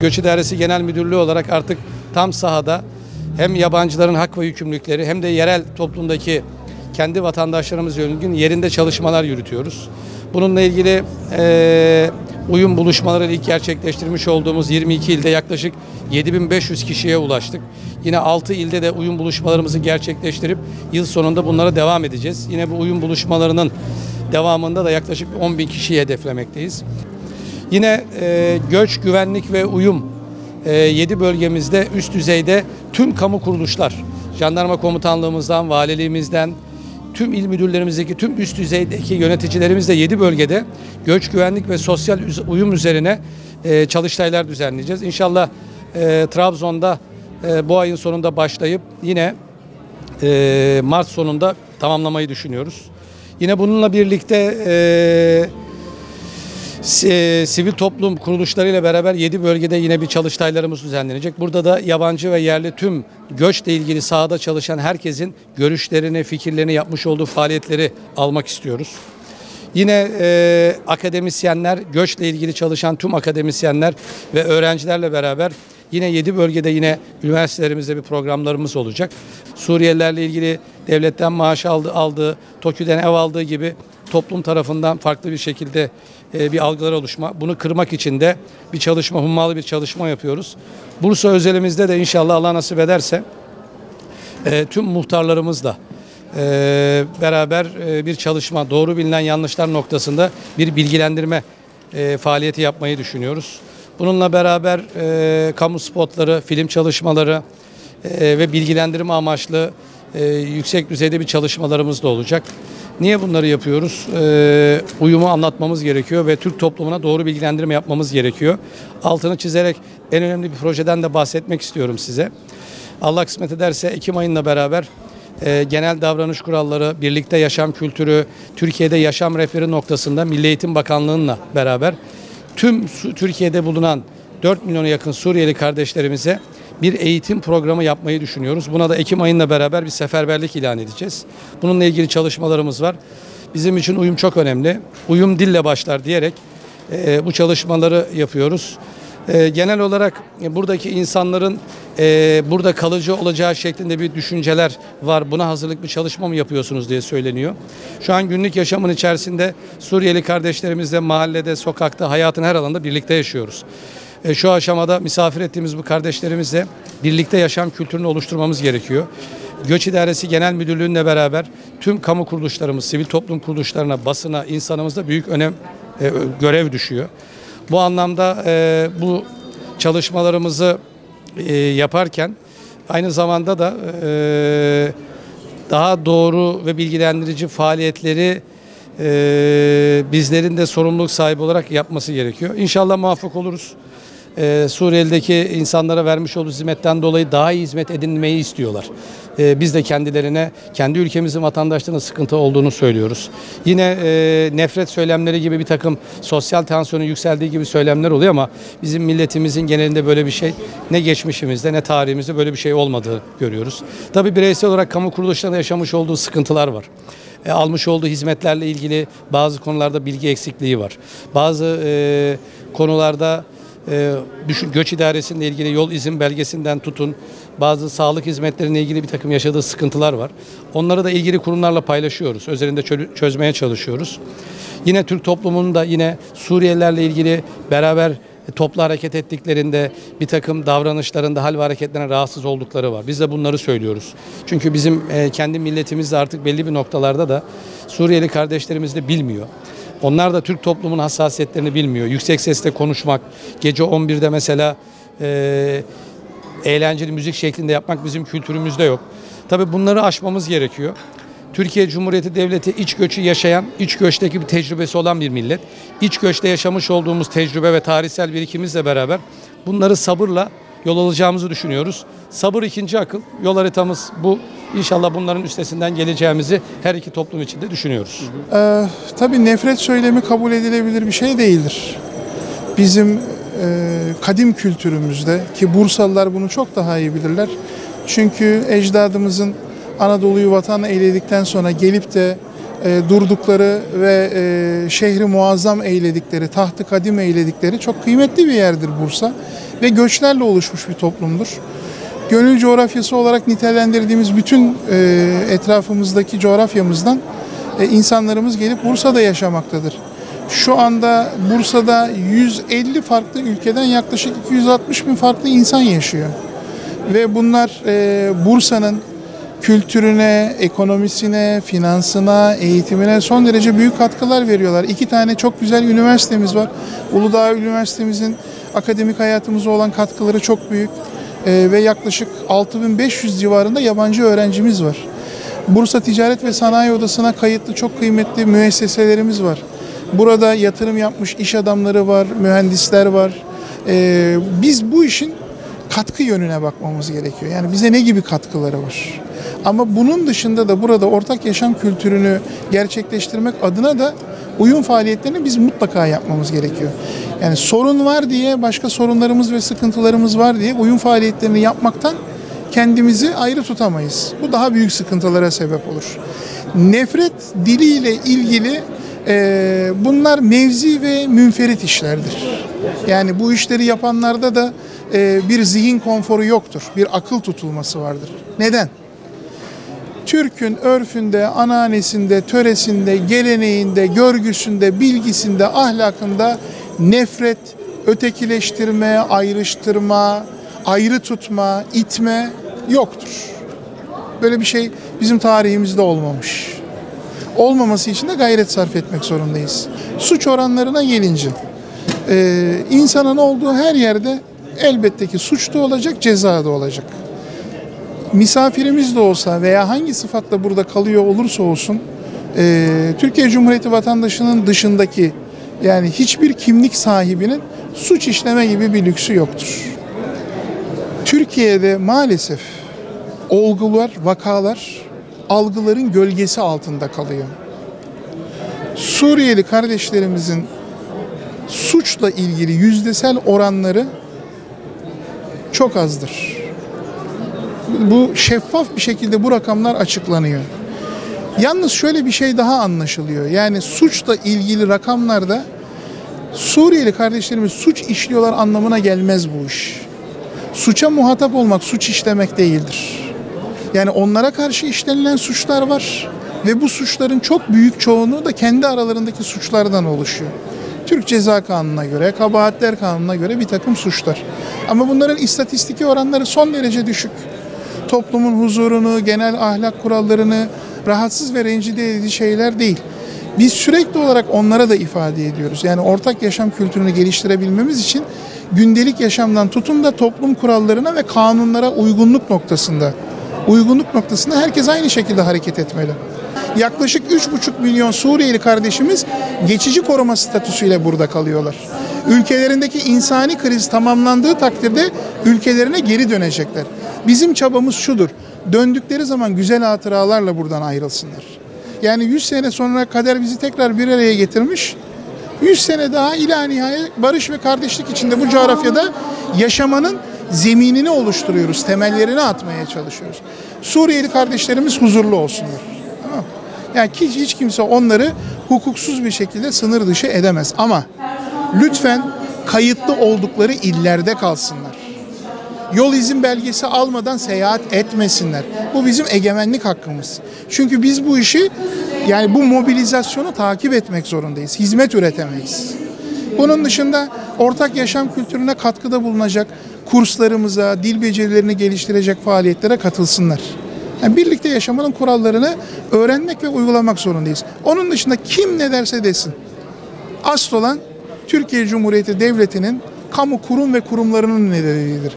Göç İdaresi Genel Müdürlüğü olarak artık tam sahada hem yabancıların hak ve yükümlülükleri hem de yerel toplumdaki kendi vatandaşlarımız yönelik yerinde çalışmalar yürütüyoruz. Bununla ilgili uyum buluşmaları ilk gerçekleştirmiş olduğumuz 22 ilde yaklaşık 7500 kişiye ulaştık. Yine 6 ilde de uyum buluşmalarımızı gerçekleştirip yıl sonunda bunlara devam edeceğiz. Yine bu uyum buluşmalarının devamında da yaklaşık 10.000 kişiyi hedeflemekteyiz. Yine göç, güvenlik ve uyum 7 bölgemizde üst düzeyde tüm kamu kuruluşlar, jandarma komutanlığımızdan, valiliğimizden, tüm il müdürlerimizdeki tüm üst düzeydeki yöneticilerimiz de 7 bölgede göç, güvenlik ve sosyal uyum üzerine çalıştaylar düzenleyeceğiz. İnşallah Trabzon'da bu ayın sonunda başlayıp yine Mart sonunda tamamlamayı düşünüyoruz. Yine bununla birlikte sivil toplum kuruluşlarıyla beraber 7 bölgede yine bir çalıştaylarımız düzenlenecek. Burada da yabancı ve yerli tüm göçle ilgili sahada çalışan herkesin görüşlerini, fikirlerini, yapmış olduğu faaliyetleri almak istiyoruz. Yine akademisyenler, göçle ilgili çalışan tüm akademisyenler ve öğrencilerle beraber yine 7 bölgede yine üniversitelerimizde bir programlarımız olacak. Suriyelilerle ilgili devletten maaş aldığı, TOKİ'den ev aldığı gibi toplum tarafından farklı bir şekilde bir algılar oluşma. Bunu kırmak için de bir çalışma, hummalı bir çalışma yapıyoruz. Bursa özelimizde de inşallah Allah nasip ederse tüm muhtarlarımızla beraber bir çalışma, doğru bilinen yanlışlar noktasında bir bilgilendirme faaliyeti yapmayı düşünüyoruz. Bununla beraber kamu spotları, film çalışmaları ve bilgilendirme amaçlı yüksek düzeyde bir çalışmalarımız da olacak. Niye bunları yapıyoruz? Uyumu anlatmamız gerekiyor ve Türk toplumuna doğru bilgilendirme yapmamız gerekiyor. Altını çizerek en önemli bir projeden de bahsetmek istiyorum size. Allah kısmet ederse Ekim ayında beraber genel davranış kuralları, birlikte yaşam kültürü, Türkiye'de yaşam rehberi noktasında Milli Eğitim Bakanlığı'nla beraber tüm Türkiye'de bulunan 4 milyona yakın Suriyeli kardeşlerimize bir eğitim programı yapmayı düşünüyoruz. Buna da Ekim ayında beraber bir seferberlik ilan edeceğiz. Bununla ilgili çalışmalarımız var. Bizim için uyum çok önemli. Uyum dille başlar diyerek bu çalışmaları yapıyoruz. Genel olarak buradaki insanların burada kalıcı olacağı şeklinde bir düşünceler var. Buna hazırlık bir çalışma mı yapıyorsunuz diye söyleniyor. Şu an günlük yaşamın içerisinde Suriyeli kardeşlerimizle mahallede, sokakta, hayatın her alanında birlikte yaşıyoruz. Şu aşamada misafir ettiğimiz bu kardeşlerimizle birlikte yaşam kültürünü oluşturmamız gerekiyor. Göç İdaresi Genel Müdürlüğü'nle beraber tüm kamu kuruluşlarımız, sivil toplum kuruluşlarına, basına, insanımızda büyük görev düşüyor. Bu anlamda bu çalışmalarımızı yaparken aynı zamanda da daha doğru ve bilgilendirici faaliyetleri bizlerin de sorumluluk sahibi olarak yapması gerekiyor. İnşallah muvaffak oluruz. Suriyeli'deki insanlara vermiş olduğu hizmetten dolayı daha iyi hizmet edinmeyi istiyorlar. Biz de kendilerine, kendi ülkemizin vatandaşlarına sıkıntı olduğunu söylüyoruz. Yine nefret söylemleri gibi bir takım sosyal tansiyonun yükseldiği gibi söylemler oluyor ama bizim milletimizin genelinde böyle bir şey ne geçmişimizde ne tarihimizde böyle bir şey olmadığını görüyoruz. Tabii bireysel olarak kamu kuruluşlarında yaşamış olduğu sıkıntılar var. Almış olduğu hizmetlerle ilgili bazı konularda bilgi eksikliği var. Bazı konularda göç idaresiyle ilgili yol izin belgesinden tutun bazı sağlık hizmetlerine ilgili bir takım yaşadığı sıkıntılar var. Onları da ilgili kurumlarla paylaşıyoruz. Üzerinde çözmeye çalışıyoruz. Yine Türk toplumunun da yine Suriyelilerle ilgili beraber toplu hareket ettiklerinde bir takım davranışlarında, hal ve hareketlerine rahatsız oldukları var. Biz de bunları söylüyoruz. Çünkü bizim kendi milletimiz de artık belli bir noktalarda da Suriyeli kardeşlerimiz de bilmiyor. Onlar da Türk toplumunun hassasiyetlerini bilmiyor. Yüksek sesle konuşmak, gece 11'de mesela eğlenceli müzik şeklinde yapmak bizim kültürümüzde yok. Tabii bunları aşmamız gerekiyor. Türkiye Cumhuriyeti Devleti iç göçü yaşayan, iç göçteki bir tecrübesi olan bir millet. İç göçte yaşamış olduğumuz tecrübe ve tarihsel birikimimizle beraber bunları sabırla yol alacağımızı düşünüyoruz. Sabır ikinci akıl. Yol haritamız bu. İnşallah bunların üstesinden geleceğimizi her iki toplum içinde düşünüyoruz. Tabii nefret söylemi kabul edilebilir bir şey değildir. Bizim kadim kültürümüzde ki Bursalılar bunu çok daha iyi bilirler. Çünkü ecdadımızın Anadolu'yu vatan eyledikten sonra gelip de durdukları ve şehri muazzam eyledikleri, tahtı kadim eyledikleri çok kıymetli bir yerdir Bursa. ve göçlerle oluşmuş bir toplumdur. Gönül coğrafyası olarak nitelendirdiğimiz bütün etrafımızdaki coğrafyamızdan insanlarımız gelip Bursa'da yaşamaktadır. Şu anda Bursa'da 150 farklı ülkeden yaklaşık 260 bin farklı insan yaşıyor. Ve bunlar Bursa'nın kültürüne, ekonomisine, finansına, eğitimine son derece büyük katkılar veriyorlar. 2 tane çok güzel üniversitemiz var. Uludağ Üniversitemizin akademik hayatımıza olan katkıları çok büyük. Ve yaklaşık 6500 civarında yabancı öğrencimiz var. Bursa Ticaret ve Sanayi Odası'na kayıtlı çok kıymetli müesseselerimiz var. Burada yatırım yapmış iş adamları var, mühendisler var. Biz bu işin katkı yönüne bakmamız gerekiyor. Yani bize ne gibi katkıları var? Ama bunun dışında da burada ortak yaşam kültürünü gerçekleştirmek adına da uyum faaliyetlerini biz mutlaka yapmamız gerekiyor. Yani sorun var diye, başka sorunlarımız ve sıkıntılarımız var diye uyum faaliyetlerini yapmaktan kendimizi ayrı tutamayız. Bu daha büyük sıkıntılara sebep olur. Nefret diliyle ilgili bunlar mevzi ve münferit işlerdir. Yani bu işleri yapanlarda da bir zihin konforu yoktur. Bir akıl tutulması vardır. Neden? Türk'ün örfünde, ananesinde, töresinde, geleneğinde, görgüsünde, bilgisinde, ahlakında nefret, ötekileştirme, ayrıştırma, ayrı tutma, itme yoktur. Böyle bir şey bizim tarihimizde olmamış. Olmaması için de gayret sarf etmek zorundayız. Suç oranlarına gelince, insanın olduğu her yerde elbette ki suç da olacak, ceza da olacak. Misafirimiz de olsa veya hangi sıfatla burada kalıyor olursa olsun, Türkiye Cumhuriyeti vatandaşının dışındaki, yani hiçbir kimlik sahibinin suç işleme gibi bir lüksü yoktur. Türkiye'de maalesef olgular, vakalar algıların gölgesi altında kalıyor. Suriyeli kardeşlerimizin suçla ilgili yüzdesel oranları çok azdır. Bu şeffaf bir şekilde bu rakamlar açıklanıyor. Yalnız şöyle bir şey daha anlaşılıyor. Yani suçla ilgili rakamlarda Suriyeli kardeşlerimiz suç işliyorlar anlamına gelmez bu iş. Suça muhatap olmak suç işlemek değildir. Yani onlara karşı işlenilen suçlar var ve bu suçların çok büyük çoğunluğu da kendi aralarındaki suçlardan oluşuyor. Türk Ceza Kanunu'na göre, Kabahatler Kanunu'na göre bir takım suçlar. Ama bunların istatistiki oranları son derece düşük. Toplumun huzurunu, genel ahlak kurallarını rahatsız ve rencide edici şeyler değil. Biz sürekli olarak onlara da ifade ediyoruz. Yani ortak yaşam kültürünü geliştirebilmemiz için gündelik yaşamdan tutun da toplum kurallarına ve kanunlara uygunluk noktasında herkes aynı şekilde hareket etmeli. Yaklaşık 3,5 milyon Suriyeli kardeşimiz geçici koruma statüsüyle burada kalıyorlar. Ülkelerindeki insani kriz tamamlandığı takdirde ülkelerine geri dönecekler. Bizim çabamız şudur: döndükleri zaman güzel hatıralarla buradan ayrılsınlar. Yani 100 sene sonra kader bizi tekrar bir araya getirmiş. 100 sene daha ila nihayet barış ve kardeşlik içinde bu coğrafyada yaşamanın zeminini oluşturuyoruz, temellerini atmaya çalışıyoruz. Suriyeli kardeşlerimiz huzurlu olsunlar. Tamam. Yani hiç kimse onları hukuksuz bir şekilde sınır dışı edemez. Ama lütfen kayıtlı oldukları illerde kalsınlar. Yol izin belgesi almadan seyahat etmesinler. Bu bizim egemenlik hakkımız. Çünkü biz bu işi, yani bu mobilizasyonu takip etmek zorundayız. Hizmet üretemeyiz. Bunun dışında ortak yaşam kültürüne katkıda bulunacak kurslarımıza, dil becerilerini geliştirecek faaliyetlere katılsınlar. Yani birlikte yaşamanın kurallarını öğrenmek ve uygulamak zorundayız. Onun dışında kim ne derse desin, asıl olan Türkiye Cumhuriyeti Devleti'nin kamu kurum ve kurumlarının nedenidir.